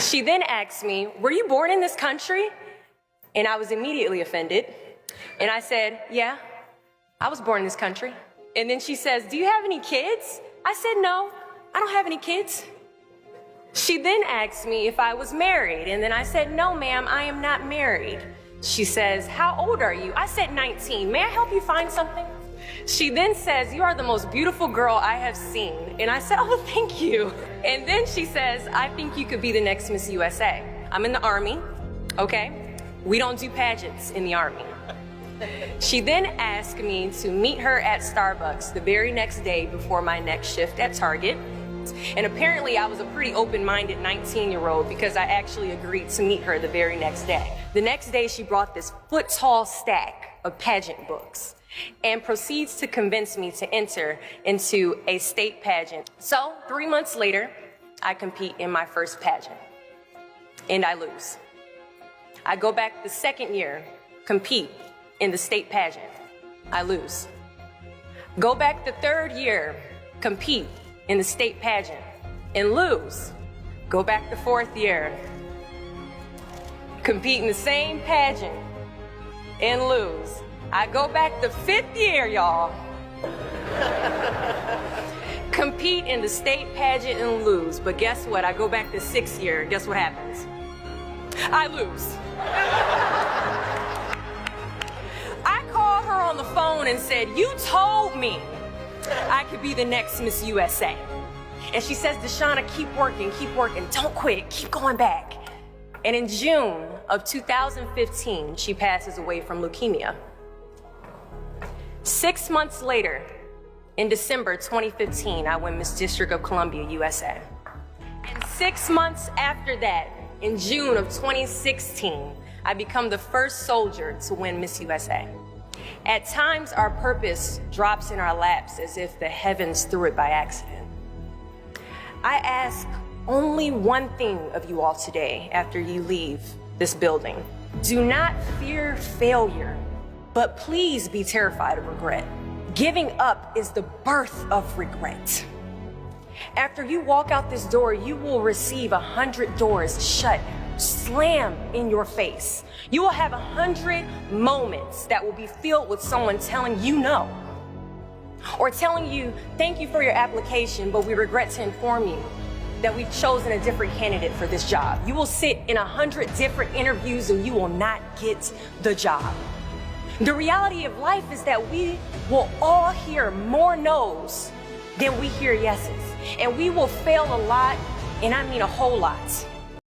She then asked me, were you born in this country? And I was immediately offended. And I said, yeah, I was born in this country. And then she says, do you have any kids? I said, no, I don't have any kids. She then asked me if I was married. And then I said, no, ma'am, I am not married. She says, how old are you? I said 19. May I help you find something? She then says, you are the most beautiful girl I have seen. And I said, oh, thank you. And then she says, I think you could be the next Miss USA. I'm in the Army, okay? We don't do pageants in the Army. She then asked me to meet her at Starbucks the very next day before my next shift at Target. And apparently I was a pretty open-minded 19-year-old because I actually agreed to meet her the very next day. The next day she brought this foot-tall stack of pageant books and proceeds to convince me to enter into a state pageant. So 3 months later, I compete in my first pageant and I lose. I go back the second year, compete in the state pageant. I lose. Go back the third year, compete in the state pageant and lose. Go back the fourth year, compete in the same pageant and lose. I go back the fifth year, y'all. Compete in the state pageant and lose. But guess what? I go back the sixth year. Guess what happens? I lose. I called her on the phone and said, you told me I could be the next Miss USA. And she says, Deshauna, keep working, don't quit, keep going back. And in June of 2015, she passes away from leukemia. 6 months later, in December 2015, I win Miss District of Columbia, USA. And 6 months after that, in June of 2016, I become the first soldier to win Miss USA. At times, our purpose drops in our laps as if the heavens threw it by accident. I ask only one thing of you all today after you leave this building. Do not fear failure, but please be terrified of regret. Giving up is the birth of regret. After you walk out this door, you will receive 100 doors shut, slam in your face. You will have 100 moments that will be filled with someone telling you no, or telling you, thank you for your application, but we regret to inform you that we've chosen a different candidate for this job. You will sit in 100 different interviews and you will not get the job. The reality of life is that we will all hear more no's than we hear yeses. And we will fail a lot, and I mean a whole lot.